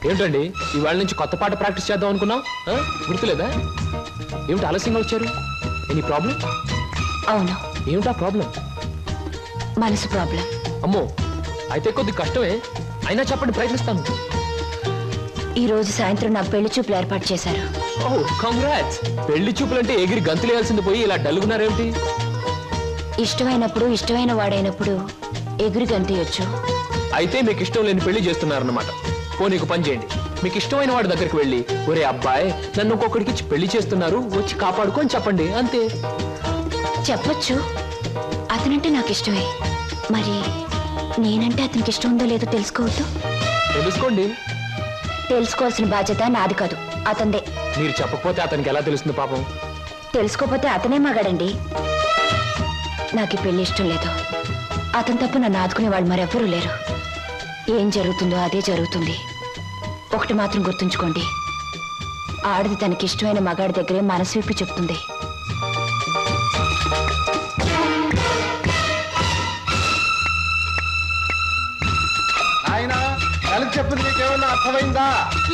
ఏమిటండి ఇవాళ నుంచి కొత్త పాట ప్రాక్టీస్ చేద్దాం అనుకున్నాం, గుర్తులేదా? ఏమిటి ఆలస్యంగా వచ్చారు? Any problem? అవును. ఏమిటా ప్రాబ్లం? మనసు ప్రాబ్లం. అమ్మో, అయితే కొద్ది కష్టమే, అయినా చెప్పండి, ప్రయత్నిస్తాను. ఈ రోజు సాయంత్రం నా పెళ్లి చూపులు ఏర్పాటు చేశారు. ఓహ్, కంగ్రాట్స్. పెళ్లి చూపులంటే ఎగిరి గంతులేయాల్సింది పోయి ఇలా డల్గున్నారేమిటి? ఇష్టమైనప్పుడు, ఇష్టమైన వాడైనప్పుడు ఎగురు గంతయొచ్చు. అయితే మీకు ఇష్టం లేని పెళ్లి చేస్తున్నారన్నమాట. పోనీకు పని చేయండి, మీకు ఇష్టమైన వాడి దగ్గరికి వెళ్ళి, ఒరే అబ్బాయి, నన్ను ఒక్కొక్కడికి ఇచ్చి పెళ్లి చేస్తున్నారు, వచ్చి కాపాడుకొని చెప్పండి, అంతే. చెప్పొచ్చు, అతనంటే నాకు ఇష్టమే. మరి నేనంటే అతనికి ఇష్టం ఉందో లేదో తెలుసుకోవద్దు? తెలుసుకోండి. తెలుసుకోవాల్సిన బాధ్యత నాది కాదు, అతందే. మీరు చెప్పకపోతే అతనికి ఎలా తెలుస్తుంది పాపం? తెలుసుకోపోతే అతనే మగాడండి. నాకు ఈ పెళ్లి ఇష్టం లేదు. అతను తప్ప నన్ను ఆదుకునే వాళ్ళు మరెవ్వరూ లేరు. ఏం జరుగుతుందో అదే జరుగుతుంది. ఒకటి మాత్రం గుర్తుంచుకోండి, ఆడది తనకి ఇష్టమైన మగాడి దగ్గరే మనసు విప్పి చెప్తుంది. చెప్పింది నీకేమన్నా అర్థమైందా?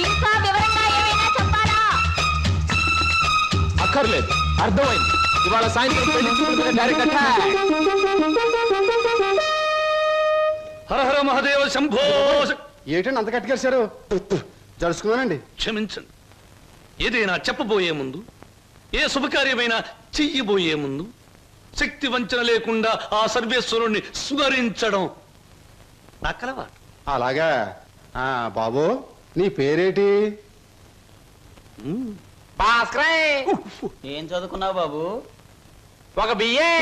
ఇంకా వివరంగా ఏమైనా చెప్పాలా? అక్కర్లేదు, అర్థమైంది. ఇవాళ సాయంత్రం పెళ్లి చూపులు డైరెక్ట్ అటాక్. హర హర మహాదేవ శంభో. ఏంటండి అంత కట్టుకేశారు? జరుచుకున్నానండి. క్షమించండి. ఏదైనా చెప్పబోయే ముందు, ఏ శుభకార్యమైనా చెయ్యబోయే ముందు శక్తి వంచన లేకుండా ఆ సర్వేశ్వరుణ్ణి స్మరించడం నా కలవాటు. అలాగా. బాబు, నీ పేరేటి? ఏం చదువుకున్నావు బాబు? ఒక బిఏ.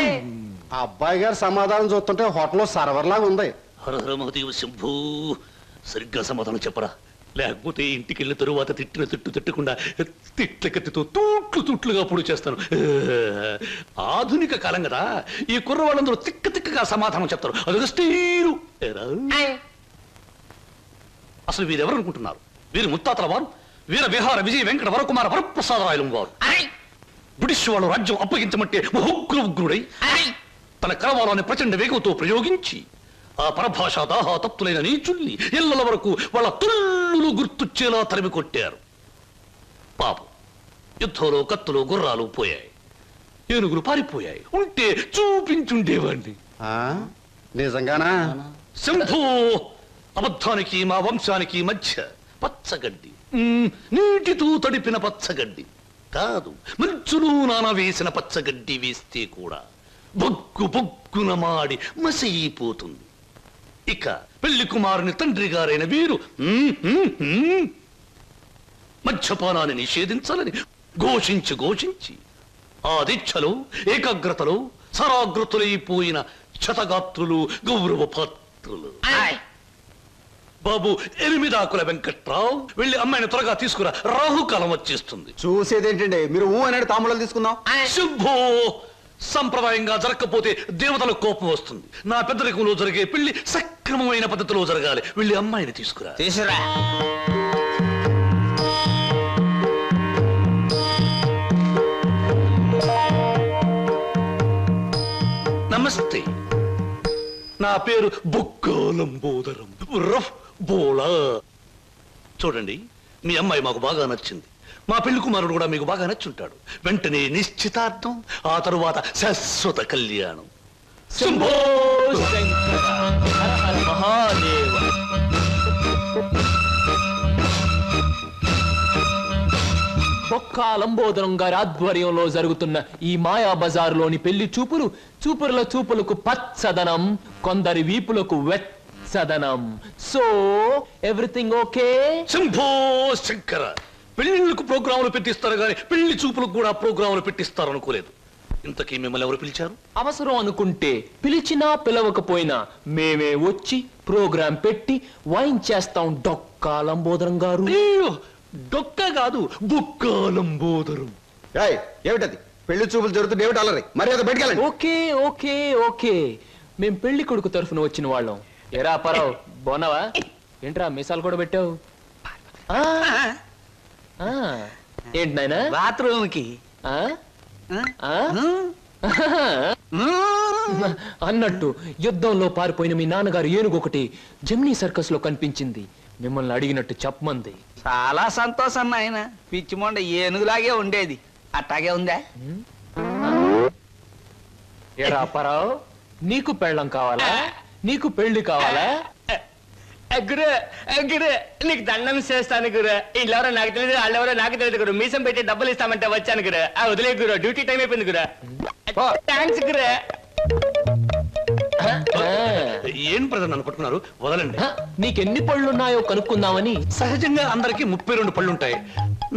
ఆ అబ్బాయి గారు సమాధానం చూస్తుంటే హోటల్లో సర్వర్ లాగా ఉంది. హర హర మహాదేవ శంభూ. సరిగ్గా సమాధానం చెప్పరా, లేకపోతే ఇంటికి వెళ్ళిన తరువాత తిట్టిన తిట్టు తిట్టకుండా తిట్ల కత్తితో తూట్లు తూట్లుగా పొడి చేస్తాను. ఆధునిక కాలం కదా, ఈ కుర్రవాళ్ళందరూ తిక్క తిక్కగా సమాధానం చెప్తారు. అదొక స్టీరు. అసలు వీరెవరు అనుకుంటున్నారు? వీరు ముత్తాతల వారు వీర విహార విజయ వెంకట వరకుమార వరప్రసాదరాయలు వారు. బ్రిటిష్ వాళ్ళు రాజ్యం అప్పగించమంటే ఉగ్రుడై తన కరవాలని ప్రచండ వేగంతో ప్రయోగించి ఆ పరభాషా దాహా తప్తులైన నీచుల్ని ఇళ్ల వరకు వాళ్ళ తుల్లులు గుర్తుచ్చేలా తరిమి కొట్టారు. పాపం, యుద్ధంలో కత్తులు గుర్రాలు పోయాయి, ఏనుగులు పారిపోయాయి. ఉంటే చూపించుండేవాడిని. నిజంగానా? శంభూ, అబద్ధానికి మా వంశానికి మధ్య పచ్చగడ్డి, నీటితో తడిపిన పచ్చగడ్డి కాదు, మంచులు నానవేసిన పచ్చగడ్డి వేస్తే కూడా బొగ్గు బొగ్గున మాడి మసైపోతుంది. ఇక పెళ్లి కుమారుని తండ్రి గారైన వీరు మద్యపానాన్ని నిషేధించాలని ఘోషించి ఘోషించి ఆ దీక్షలో ఏకాగ్రతలో సరాగ్రతులైపోయిన క్షతగాత్రులు, గౌరవ పాత్రులు. బాబు, 8 ఆకుల వెంకట్రావు, వెళ్ళి అమ్మాయిని త్వరగా తీసుకురా, రాహుకాలం వచ్చేస్తుంది. చూసేదేంటండి, మీరు అనేది తాంబూలాలు తీసుకుందాం. శుభో. సంప్రదాయంగా జరగకపోతే దేవతలకు కోపం వస్తుంది. నా పెద్దరికంలో జరిగే పెళ్లి సక్రమమైన పద్ధతిలో జరగాలి. వెళ్ళి అమ్మాయిని తీసుకురా. నమస్తే, నా పేరు బుక్కాలంబోదరం రఫ్ బోలా. చూడండి, మీ అమ్మాయి మాకు బాగా నచ్చింది. మా పెళ్లి కుమారుడు కూడా మీకు బాగా నచ్చుంటాడు. వెంటనే నిశ్చితార్థం, ఆ తరువాత శాశ్వత కళ్యాణం. శంభో శంకర హర హర మహాదేవ. బొక్కాలంబోదరం గారి ఆధ్వర్యంలో జరుగుతున్న ఈ మాయా బజారులోని పెళ్లి చూపులు, చూపుల చూపులకు పచ్చదనం, కొందరి వీపులకు వెచ్చదనం. So everything okay? Shambho Shankara. పెళ్లిళ్ళకు ప్రోగ్రాములు పెట్టిస్తారు గాని పెళ్లి చూపులకు కూడా ప్రోగ్రాములు పెట్టిస్తారు అనుకోలేదు. ఇంతకీ మిమ్మల్ని ఎవరు పిలిచారు? అవసరం అనుకుంటే, పిలిచినా పిలవకపోయినా మేమే వచ్చి ప్రోగ్రాం పెట్టి వాయించేస్తాం. డొక్కాలంబోదరం గారు. డొక్క కాదు, బుక్కాలంబోదరం. ఏమిటది? పెళ్లి చూపులు జరుగుతుంది, ఏమిటి అల్లరి? మర్యాద బయటకెళ్ళండి. ఓకే ఓకే ఓకే, మేం పెళ్లి కొడుకు తరఫున వచ్చిన వాళ్ళం. ఎరా పరావు, బోనవా? ఏంట్రా మీసాలు కూడా పెట్టావు? ఏంటి నాయనా? బాత్రూమ్ కి అన్నట్టు యుద్ధంలో పారిపోయిన మీ నాన్నగారు ఏనుగు ఒకటి జెమినీ సర్కస్ లో కనిపించింది. మిమ్మల్ని అడిగినట్టు చెప్పమంది. చాలా సంతోషం నాయన. పిచ్చి మొండ ఏనుగులాగే ఉండేది, అట్టాగే ఉందా? ఏరా అప్పారావు, నీకు పెళ్ళం కావాలా? నీకు పెళ్లి కావాలా? గురు గురు నీకు దండం చేస్తాను గురు. వీళ్ళెవరో నాకు తెలియదు, వాళ్ళెవరో నాకు తెలియదు గురు. మీసం పెట్టి డబ్బులు ఇస్తామంటే వచ్చాను గురు. వదిలే గురు, డ్యూటీ టైం అయిపోయింది గురు. థ్యాంక్స్ గురు. ఏం ప్రజలు నన్ను పట్టుకున్నారు? వదలండి. నీకెన్ని పళ్ళున్నాయో కనుక్కుందామని. సహజంగా అందరికి 32 పళ్ళుంటాయి.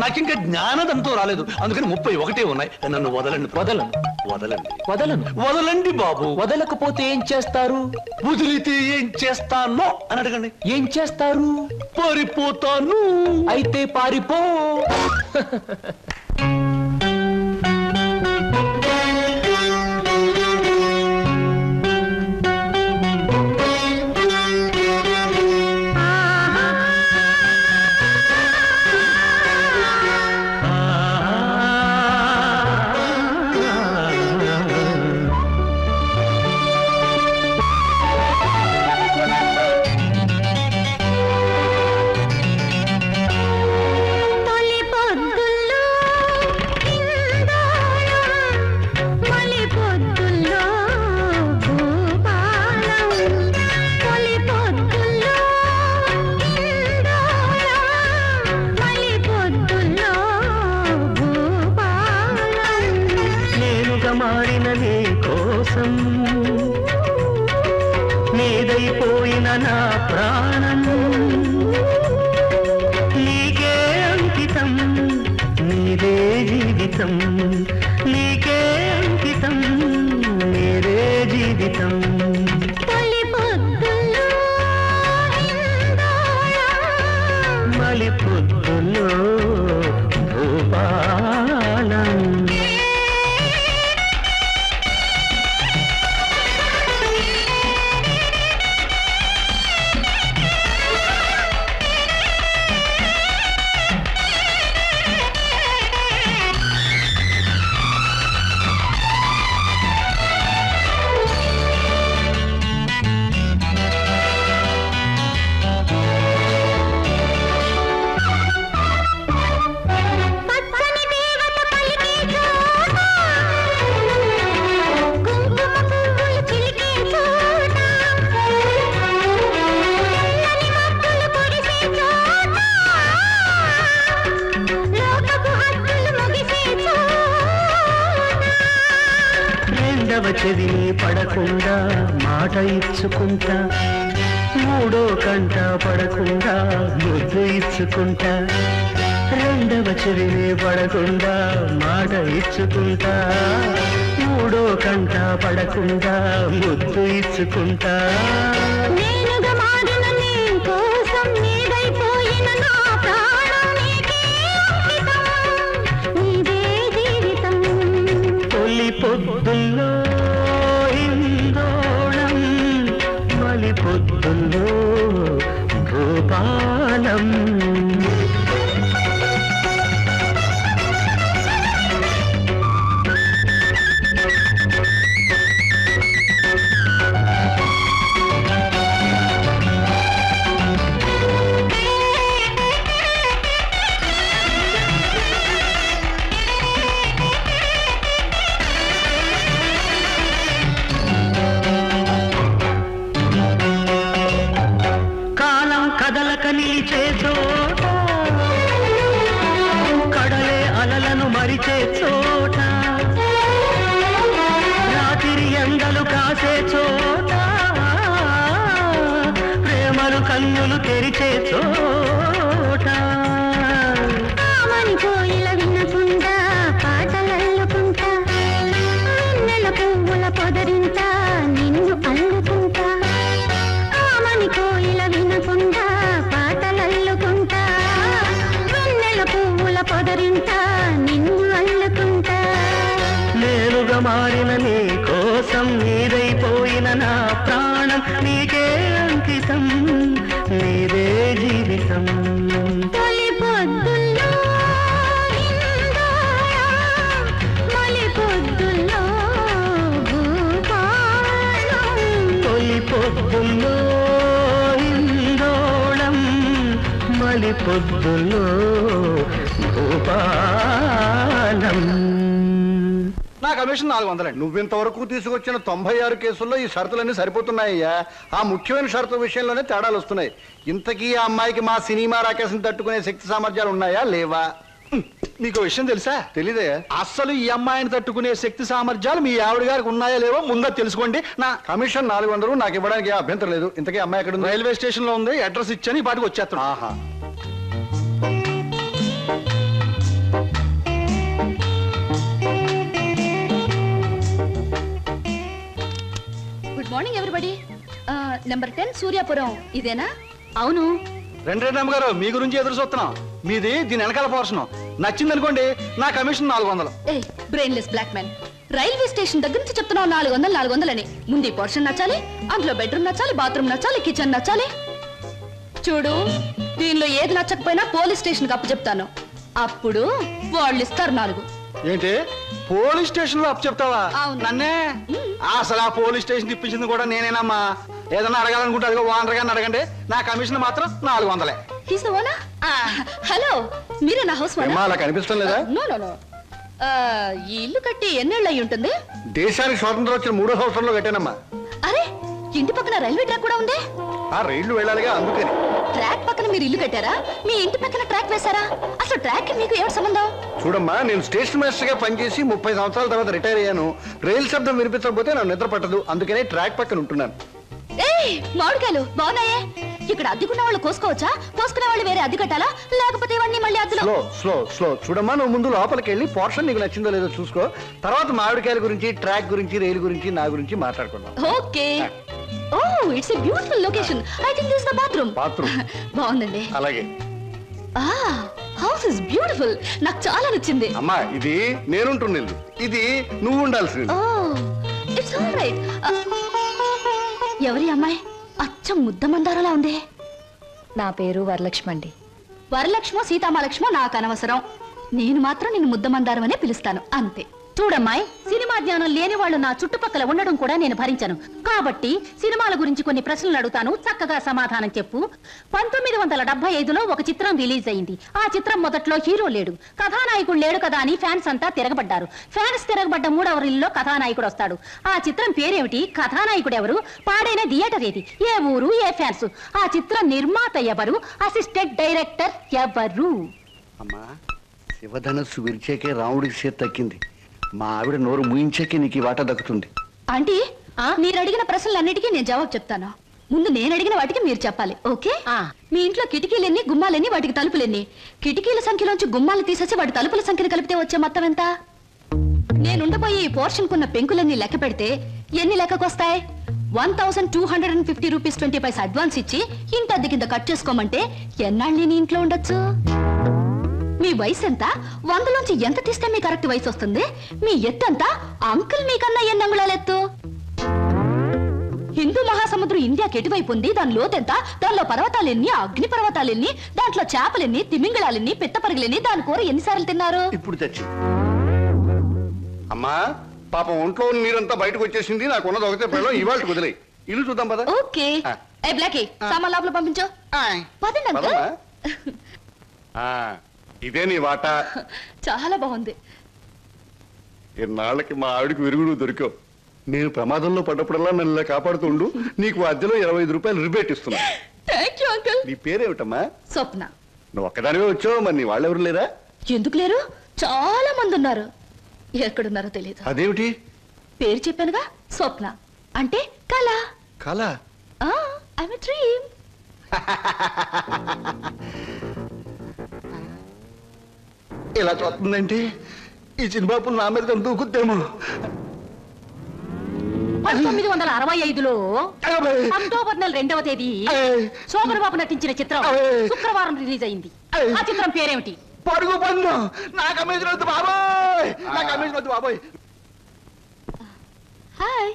నాకింకా జ్ఞానదంతో రాలేదు, అందుకని 31 ఉన్నాయి. నన్ను వదలండి. వదలను. వదలండి. వదలను. వదలండి బాబు. వదలకపోతే ఏం చేస్తారు? వదిలితే ఏం చేస్తానో అని అడగండి. ఏం చేస్తారు? పారిపోతాను. అయితే పారిపో. మారిన నీ కోసం నీదైపోయిన నా ప్రాణం నీకే అంకితం, నీదే జీవితం. నీకే అంకితం, నీదే జీవితం. మలి పొద్దుల్లో భూపాలం. చెవిని పడకుండా మాట ఇచ్చుకుంటా, మూడో కంట పడకుండా ముద్దు ఇచ్చుకుంటా. రెండవ చెవిని పడకుండా మాట ఇచ్చుకుంటా, మూడో కంట పడకుండా ముద్దు ఇచ్చుకుంటా. తొలి పొద్దుల్లో ఇందోళం, మలి పొద్దుల్లో భూపాలం. కదలక నిలిచే చోట, కడలే అలలను మరిచే చోట, రాత్రి ఎండలు కాసే చోట, ప్రేమలు కన్నులు తెరిచే చోట. కోయిల వినకుండా పాటలల్లుకుంటా, నెల పువ్వుల పొదరింట నిన్ను అల్లుకుంటా. ఆమని కోయిల వినకుండా పాటలల్లుకుంటా, వెన్నెల పువ్వుల పొదరింట నిన్ను అల్లుకుంటా. నేనుగా మారిన నీ కోసం నీదైపోయిన నా ప్రాణం నీకే అంకితం, నీదే జీవితం. పాలి పొద్దులో భూపాలం. నా కమిషన్ 400. నువ్వింతవరకు తీసుకొచ్చిన 96 కేసుల్లో ఈ షరతులన్నీ సరిపోతున్నాయ్యా. ఆ ముఖ్యమైన షరతుల విషయంలోనే తేడాలు వస్తున్నాయి. ఇంతకీ ఆ అమ్మాయికి మా సినిమా రాకేశం తట్టుకునే శక్తి సామర్థ్యాలు ఉన్నాయా లేవా? మీకు విషయం తెలుసా? తెలీదే. అస్సలు ఈ అమ్మాయిని తట్టుకునే శక్తి సామర్థ్యాలు మీ ఆవిడ గారికి ఉన్నాయా లేవో ముందా తెలుసుకోండి. నా కమిషన్ 400 నాకు ఇవ్వడానికి ఏ అభ్యంతరం లేదు. ఇంతకీ అమ్మాయి ఎక్కడ ఉంది? రైల్వే స్టేషన్ లో ఉంది. అడ్రస్ ఇచ్చాను, ఈ పాటికి వచ్చేస్తాను. ఆహా. Good morning everybody. Number 10 Suryapuram ఇదేనా? అవును. రెండు అమ్మగారు మీ గురించి ఎదురు చూస్తున్నాం. మీది దీని వెనకాల పోర్షన్ నచ్చింది అనుకోండి, నా commission 400. A brainless black man, railway station దగ్గర నుంచి చెప్తున్నావు 400 అని. ముందు ఈ పోర్షన్ నచ్చాలి, అందులో బెడ్రూమ్ నచ్చాలి, బాత్రూమ్ నచ్చాలి, కిచెన్ నచ్చాలి. చూడు, దీనిలో ఏది నచ్చకపోయినా పోలీస్ స్టేషన్ కి అప్పు చెప్తాను. అప్పుడు వాళ్ళు ఇస్తారు 4. ఏంటి పోలీస్ స్టేషన్ లో అప్పు చెప్తావా? అవును. నన్నే? అసలు ఆ పోలీస్ స్టేషన్ ఇప్పించింది కూడా నేనేనమ్మా. ఏదన్నా అడగాలనుకుంటే అదిగో ఓనర్ గారిని అడగండి. నా కమిషన్ మాత్రం 400. హలో, మీరే నా హౌస్ ఏమ్మా, అలా కనిపిస్తాం లేదా? ఈ ఇల్లు కట్టి ఎన్నేళ్ళు అయి ఉంటుంది? దేశానికి స్వాతంత్రం వచ్చిన 3వ సంవత్సరంలో కట్టానమ్మా. అరే, ఇంటి పక్కన రైల్వే ట్రాక్ కూడా ఉంది. ఆ రైళ్లు వెళ్ళాలిగా, అందుకని. ట్రాక్ పక్కన మీరు ఇల్లు కట్టారా? మీ ఇంటి పక్కన ట్రాక్ వేశారా? అసలు ట్రాక్ మీకు ఏమిటి సంబంధం? చూడమ్మా, నేను స్టేషన్ మాస్టర్ గా పనిచేసి 30 సంవత్సరాల తర్వాత రిటైర్ అయ్యాను. రైలు శబ్దం వినిపించకపోతే నాకు నిద్ర పట్టదు. అందుకనే ట్రాక్ పక్కన ఉంటున్నాను. మామిడికాయలు బాగున్నాయే. ఇక్కడ అద్దెకున్న వాళ్ళు కోసుకోవచ్చా? కోసుకునే వాళ్ళు వేరే అద్దె కట్టాలా? లేకపోతే ఇవన్నీ మళ్ళీ అద్దెలో? Slow slow slow. చూడమ్మా, నువ్వు ముందు లోపలికి వెళ్ళి పోర్షన్ నీకు నచ్చిందో లేదో చూసుకో. తర్వాత మామిడికాయల గురించి, ట్రాక్ గురించి, రైలు గురించి, నా గురించి మాట్లాడుకుందాం. Okay. Oh, it's a beautiful location. I think this is the bathroom. బాగుందండి. అలాగే. House is beautiful. నాకు చాలా నచ్చింది. అమ్మా, ఇది నేనుంటున్న ఇల్లు, ఇది నువ్వు ఉండాల్సింది. ఓ, ఇట్స్ ఆల్ రైట్. ఎవరి అమ్మాయి? అచ్చం ముద్ద మందారలా ఉంది. నా పేరు వరలక్ష్మి అండి. వరలక్ష్మో సీతామలక్ష్మో నాకు అనవసరం. నేను మాత్రం నిన్ను ముద్ద మందారం అనే పిలుస్తాను, అంతే. చూడమ్మాయి, సినిమా జ్ఞానం లేని వాళ్ళు నా చుట్టుపక్కల ఉండడం కూడా నేను భరించను. కాబట్టి సినిమాల గురించి కొన్ని ప్రశ్నలు అడుగుతాను, చక్కగా సమాధానం చెప్పు. 1975లో ఒక చిత్రం రిలీజ్ అయింది. ఆ చిత్రం మొదట్లో హీరో లేడు, కథానాయకుడు లేడు కదా అని ఫ్యాన్స్ అంతా తిరగబడ్డారు. ఫ్యాన్స్ తిరగబడ్డ 3వ రీల్లో కథానాయకుడు వస్తాడు. ఆ చిత్రం పేరేమిటి? కథానాయకుడు ఎవరు? పాడైన థియేటర్ ఏది? ఏ ఊరు? ఏ ఫ్యాన్స్? ఆ చిత్రం నిర్మాత ఎవరు? అసిస్టెంట్ డైరెక్టర్ ఎవరు? అమ్మా, శివధనస్సు విరిచేకే రాముడికి చేతి తక్కింది. మా ఆవిడ నోరు ముయించాకే నీకు ఈ వాట దక్కుతుంది. ఆంటీ, మీరు అడిగిన ప్రశ్నలన్నిటికీ నేను జవాబు చెప్తాను. ముందు నేను అడిగిన వాటికి మీరు చెప్పాలి, ఓకే? మీ ఇంట్లో కిటికీలెన్ని, గుమ్మాలెన్ని, వాటికి తలుపులెన్ని? కిటికీల సంఖ్యలోంచి గుమ్మాలు తీసేసి వాటి తలుపుల సంఖ్యను కలిపితే వచ్చే మొత్తం ఎంత? నేనుండబోయే ఈ పోర్షన్ కున్న పెంకులన్నీ లెక్క పెడితే ఎన్ని లెక్కకొస్తాయి? 1250 రూపీస్ 20 పైసా అడ్వాన్స్ ఇచ్చి ఇంటి అద్దె కింద కట్ చేసుకోమంటే ఎన్నాళ్ళు నేను ఇంట్లో ఉండొచ్చు? మీ వయసు ఎంత? 100లోంచి ఎంత తీస్తే మీ కరెక్ట్ వయసు వస్తుంది? మీ ఎత్తు ఎంత? అంకుల్ మీకన్నా ఎన్ని అంగుళాలు ఎత్తు? హిందూ మహాసముద్రం ఇండియాకి ఎటువైపు ఉంది? దాని లోతెంత? దానిలో పర్వతాలెన్ని, అగ్ని పర్వతాలెన్ని, దాంట్లో చేపలెన్ని, తిమింగళాలెన్ని, పిత్తపరిగలెన్ని, దాని కూర ఎన్నిసార్లు తిన్నారు? ఇప్పుడు తెచ్చి. అమ్మా, పాపం ఒంట్లో నీరంతా బయటకు వచ్చేసింది. నాకు ఉన్నది ఒకటే పనిలో ఇవాళ కుదిలే. ఇల్లు చూద్దాం పద. ఓకే. ఏ బ్లాకీ, సామాన్ లోపల పంపించు. పదండి అంకుల్. ఇదే నీ వాట. చాలా బాగుంది. ఇన్నాళ్ళకి మా ఆవిడికి విరుగుడు దొరికావు. నేను ప్రమాదంలో పడ్డప్పుడల్లా నన్ను ఇలా కాపాడుతుండు. నీకు అద్దెలో 25 రూపాయలు రిబేట్ ఇస్తున్నా. Thank you uncle. నీ పేరేమిటమ్మా? స్వప్న. నువ్వు ఒక్కదానివే వచ్చావు, మరి నీ వాళ్ళెవరు లేరా? ఎందుకు లేరు? చాలా మంది ఉన్నారు. ఎక్కడున్నారో తెలియదు. అదేమిటి? పేరు చెప్పానుగా, స్వప్న అంటే కళ. కళ? I'm a dream. ఇలా చూస్తుందంటే ఈ చిన్నబాబు నా మీద దూకుద్దేమో. 1965లో అక్టోబర్ నెల 2వ తేదీ శోభన్ బాబు నటించిన చిత్రం శుక్రవారం రిలీజ్ అయింది. ఆ చిత్రం పేరేమిటి? పరుగు పందు. నా కమిషన్ వద్దు బాబోయ్, నా కమిషన్ వద్దు బాబోయ్. హాయ్.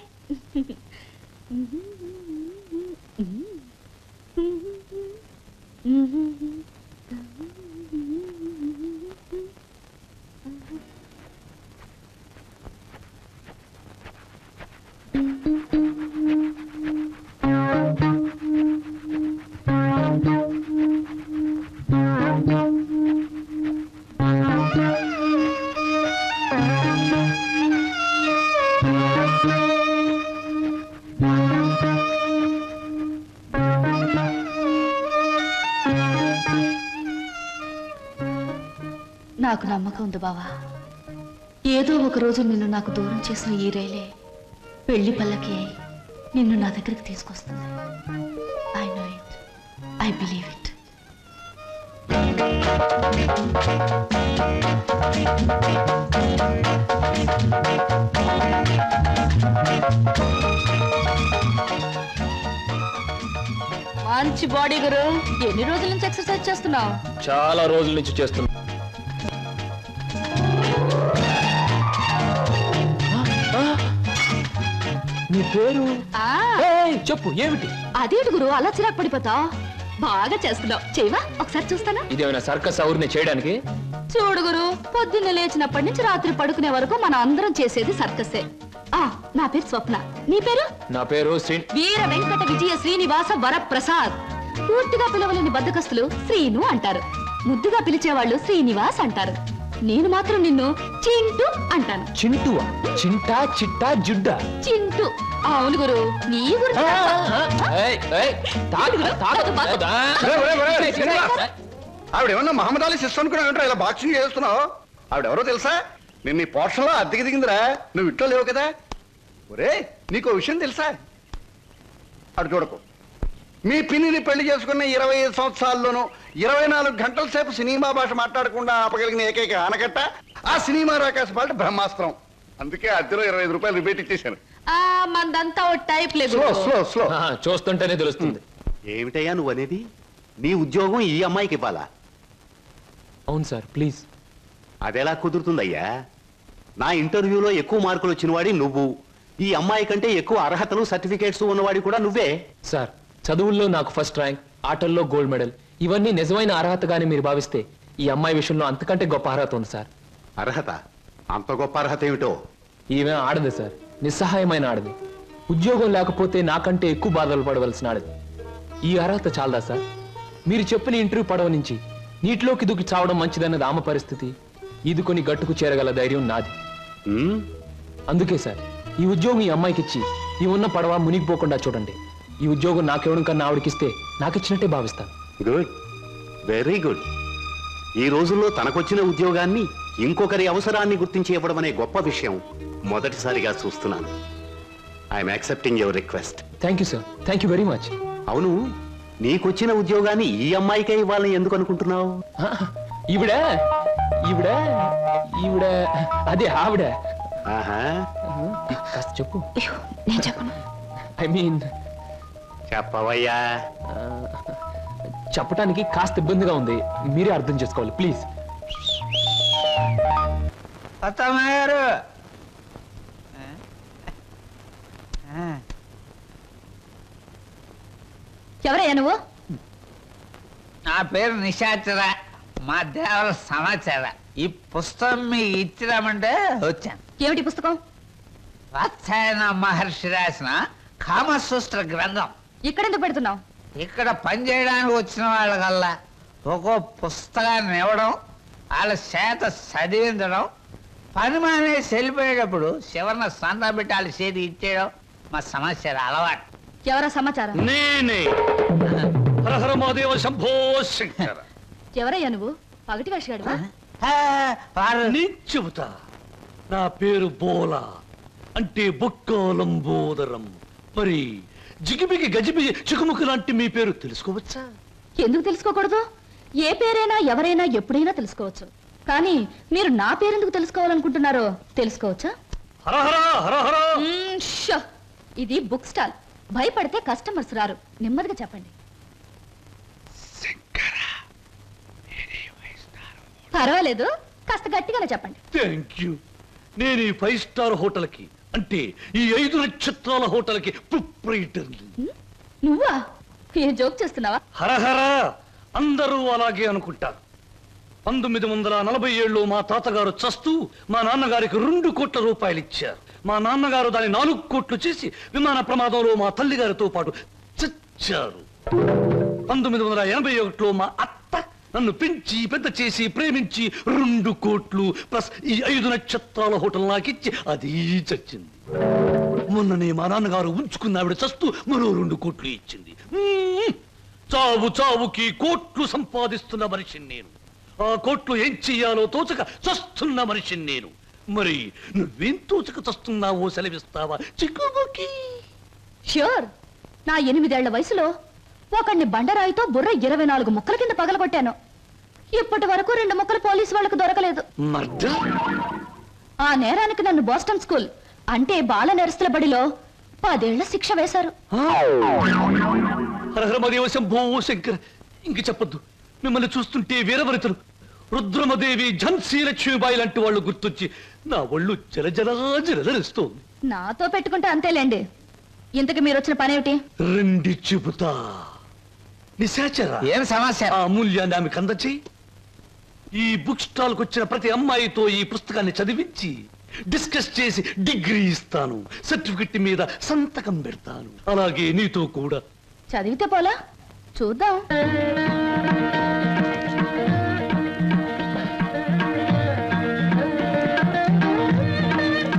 నాకు నమ్మకం ఉంది బావా. ఏదో ఒక రోజు నిన్ను నాకు దూరం చేసిన ఈ రైలే పెళ్లి పల్లకి అయి నిన్ను నా దగ్గరికి తీసుకొస్తుంది. I know it, I believe it. మంచి బాడీ గురు. ఎన్ని రోజుల నుంచి ఎక్సర్సైజ్ చేస్తున్నావు? చాలా రోజుల నుంచి చేస్తున్నా. నీ పేరు చెప్పు, ఏమిటి? అదేంటి గురు అలా చిరాకు పడిపోతావు? బాగా చేస్తున్నావు, చేయవా? ఒకసారి చూస్తానా? ఇదేమైనా సర్కస్ అవురునే చేయడానికి? చూడు గురు, పొద్దున్నే లేచినప్పటి నుంచి రాత్రి పడుకునే వరకు మనం అందరం చేసేది సర్కసే. నా పేరు స్వప్న. నీ పేరు? నా పేరు వీర వెంకట విజయ శ్రీనివాస వరప్రసాద్. పూర్తిగా పిలవలేని బద్దకస్తులు శ్రీను అంటారు, ముద్దుగా పిలిచేవాళ్ళు శ్రీనివాస్ అంటారు. నేను మాత్రం నిన్ను చింటూ అంటాను. చింటువా? చింటా, చిట్టా, జుడ్డా? చింటూ. అవును గురు, నీ గురించి ఆవిడేమన్నా మహమ్మద్ అలీ సిస్టర్ అనుకున్నావు, ఇలా బాక్సింగ్ చేస్తున్నావు? ఆవిడెవరో తెలుసా? నిన్న ఈ పోర్షన్లో అద్దెకి దిగిందిరా, నువ్వు ఇంట్లో లేవు కదా. ఒరే, నీకు విషయం తెలుసా? అటు చూడకు, మీ పిన్నిని పెళ్లి చేసుకున్న 25 సంవత్సరాల్లోనూ 24 గంటల సేపు సినిమా భాష మాట్లాడకుండా ఆపగలిగిన ఏకైక ఆనకట్ట ఆ సినిమా రాకాశ పాట బ్రహ్మాస్త్రం. అందుకే అద్దెలో 25 రూపాయలు రిబేట్ ఇచ్చేశాను. మందంతా టైప్ లేదు. చూస్తుంటేనే తెలుస్తుంది. ఏమిటయ్యా నువ్వు అనేది? నీ ఉద్యోగం ఈ అమ్మాయికి ఇవ్వాలా? అవును సార్, ప్లీజ్. అదెలా కుదురుతుందయ్యా? నా ఇంటర్వ్యూలో ఎక్కువ మార్కులు వచ్చిన వాడి నువ్వు, ఈ అమ్మాయి కంటే ఎక్కువ అర్హతలు సర్టిఫికేట్స్ ఉన్నవాడి కూడా నువ్వే. సార్, చదువుల్లో నాకు ఫస్ట్ ర్యాంక్, ఆటల్లో గోల్డ్ మెడల్, ఇవన్నీ నిజమైన అర్హతగానే మీరు భావిస్తే ఈ అమ్మాయి విషయంలో అంతకంటే గొప్ప అర్హత ఉంది సార్. అర్హత? అంత గొప్ప అర్హత ఏమిటో? ఈమె ఆడదు సార్, నిస్సహాయమైన ఆడది. ఉద్యోగం లేకపోతే నాకంటే ఎక్కువ బాధలు పడవలసిన ఆడది. ఈ అర్హత చాలదా సార్? మీరు చెప్పిన ఇంటర్వ్యూ పడవ నుంచి నీటిలోకి దూకి చావడం మంచిదన్నది ఆమె పరిస్థితి. ఈదుకొని గట్టుకు చేరగల ధైర్యం నాది. అందుకే సార్, ఈ ఉద్యోగం ఈ అమ్మాయికి ఇచ్చి ఈ ఉన్న పడవ మునిగిపోకుండా చూడండి. ఈ ఉద్యోగం నాకెవడం కన్నా ఆవిడకిస్తే నాకిచ్చినట్టే భావిస్తాను. Good, very good. ఈ రోజుల్లో తనకొచ్చిన ఉద్యోగాన్ని ఇంకొకరి అవసరాన్ని గుర్తించి ఇవ్వడం అనే గొప్ప విషయం మొదటిసారిగా చూస్తున్నాను. I'm accepting your request. Thank you sir, thank you very much. అవును, నీకొచ్చిన ఉద్యోగాన్ని ఈ అమ్మాయికే ఇవ్వాలని ఎందుకు అనుకుంటున్నావు? ఈవిడ ఈవిడ ఈవిడ అదే ఆవిడ. కాస్త చెప్పు. నేను చెప్పను. ఐ మీన్ చెప్పవయ్యా. చెప్పటానికి కాస్త ఇబ్బందిగా ఉంది, మీరే అర్థం చేసుకోవాలి ప్లీజ్. అత్తమ్మారు, ఎవరయ్యా నువ్వు? నా పేరు నిశాచర, మా దేవర సమాచార. ఈ పుస్తకం మీకు ఇచ్చిరామంటే వచ్చాను. ఏమిటి పుస్తకం? వాత్సాయన మహర్షి రాసిన కామసూత్ర గ్రంథం. ఇక్కడెందుకు పెడుతున్నావు? ఇక్కడ పనిచేయడానికి వచ్చిన వాళ్ళకల్లా ఒక్కో పుస్తకాన్ని ఇవ్వడం, వాళ్ళ చేత చదివించడం, పని మానేసి వెళ్ళిపోయేటప్పుడు చివరిన సంతా పెట్టి వాళ్ళ చేతి ఇచ్చేయడం మా సమాచారం అలవాటు. ఎవరా సమాచారం? నేనే. హరహర మహాదేవ శంభో శంకర. ఎవరయ్యా నువ్వు? పగటి వేషగాడువా? నేను చెబుతా. నా పేరు బోలా, అంటే బొక్కోలంబోదరం. మరి జిగిబిగి గజిబిగి చికుముకు లాంటి మీ పేరు తెలుసుకోవచ్చా? ఎందుకు తెలుసుకోకూడదు? ఏ పేరైనా ఎవరైనా ఎప్పుడైనా తెలుసుకోవచ్చు. కానీ మీరు నా పేరెందుకు తెలుసుకోవాలనుకుంటున్నారో తెలుసుకోవచ్చా? ఇది బుక్ స్టాల్. భయపడితే కస్టమర్స్ రారు. నెమ్మదిగా చెప్పండి. పర్వాలేదు, కాస్త గట్టిగానే చెప్పండి. Thank you. నేను ఈ 5 స్టార్ హోటల్కి, అంటే ఈ 5 నక్షత్రాల హోటల్కి ప్రొప్రైటర్ని. నువ్వా? ఏం జోక్ చేస్తున్నావా? హరహర, అందరూ అలాగే అనుకుంటారు. 1947లో మా తాతగారు చస్తూ మా నాన్నగారికి 2 కోట్ల రూపాయలు ఇచ్చారు. మా నాన్నగారు దాన్ని 4 కోట్లు చేసి విమాన ప్రమాదంలో మా తల్లిగారితో పాటు చచ్చారు. 1981లో మా అత్త నన్ను పెంచి పెద్ద చేసి ప్రేమించి 2 కోట్లు ప్లస్ ఈ 5 నక్షత్రాల హోటల్ నాకిచ్చి అది చచ్చింది. మొన్ననే మా నాన్నగారు ఉంచుకున్న ఆవిడ చస్తూ మరో 2 కోట్లు ఇచ్చింది. చావు చావుకి కోట్లు సంపాదిస్తున్న మనిషిని నేను. ఆ కోర్టులో ఏం చెయ్యాలో తోచక చస్తున్న మనిషిని నేను. మరి నువ్వేం తోచక చస్తున్నావో సెలవిస్తావా చిక్కుబుకి? ష్యూర్. నా 8 ఏళ్ల వయసులో ఒకడిని బండరాయితో బుర్ర 24 ముక్కల కింద పగలగొట్టాను. ఇప్పటి వరకు 2 ముక్కలు పోలీసు వాళ్ళకు దొరకలేదు. ఆ నేరానికి నన్ను బోస్టన్ స్కూల్ అంటే బాల నెరస్తుల బడిలో 10 ఏళ్ల శిక్ష వేశారు. హరహరమదేవ శంభో శంకర. ఇంక చెప్పొద్దు. మిమ్మల్ని చూస్తుంటే వీరవరితలు రుద్రమదేవి, ఝన్సీ లక్ష్మీబాయి లాంటి వాళ్ళు గుర్తొచ్చి నా ఒళ్ళు జలజలస్తోంది. నాతో పెట్టుకుంటే అంతేలేండి. ఇంతకు మీరు వచ్చిన పనేమిటి? రండి చెబుతా. నిశాచర ఏం సమస్య? ఆ అమూల్యాన్ని ఆమెకు అందచేయి. ఈ బుక్ స్టాల్ కు వచ్చిన ప్రతి అమ్మాయితో ఈ పుస్తకాన్ని చదివించి డిస్కస్ చేసి డిగ్రీ ఇస్తాను. సర్టిఫికెట్ మీద సంతకం పెడతాను. అలాగే నీతో కూడా. చదివితే పోలా? చూద్దాం.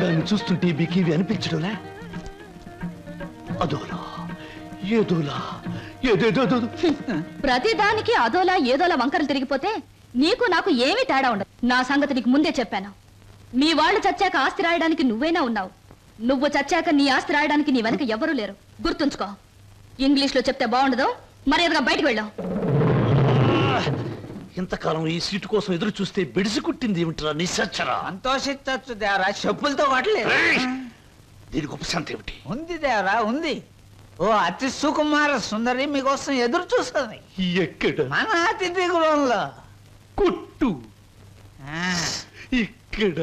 దాన్ని చూస్తుంటే మీకేవి అనిపించడంలే? అదోలా ఏదోలా ఏదేదో. ప్రతి దానికి అదోలా ఏదోలా వంకరలు తిరిగిపోతే నీకు నాకు ఏమీ తేడా ఉండదు. నా సంగతి నీకు ముందే చెప్పాను. మీ వాళ్ళు చచ్చాక ఆస్తి రాయడానికి నువ్వైనా ఉన్నావు. నువ్వు చచ్చాక నీ ఆస్తి రాయడానికి నీ వెనక ఎవరూ లేరు. గుర్తుంచుకో. ఇంగ్లీష్ లో చెప్తే బాగుండదు. మర్యాదగా బయటకు వెళ్ళాం. ఇంతకాలం ఈ సీటు కోసం ఎదురు చూస్తే బెడిసి కుట్టింది ఏమిట్రా నిశాచరా? సంతోషించచ్చు దేవరా, చెప్పులతో కొట్టలేదు. దీనికి ఉపశాంతి ఏమిటి? ఉంది దేవరా, ఉంది. ఓ అతి సుకుమార సుందరి మీకోసం ఎదురు చూస్తుంది. ఎక్కడ? మన అతిథి గృహంలో. కొట్టు. ఇక్కడ.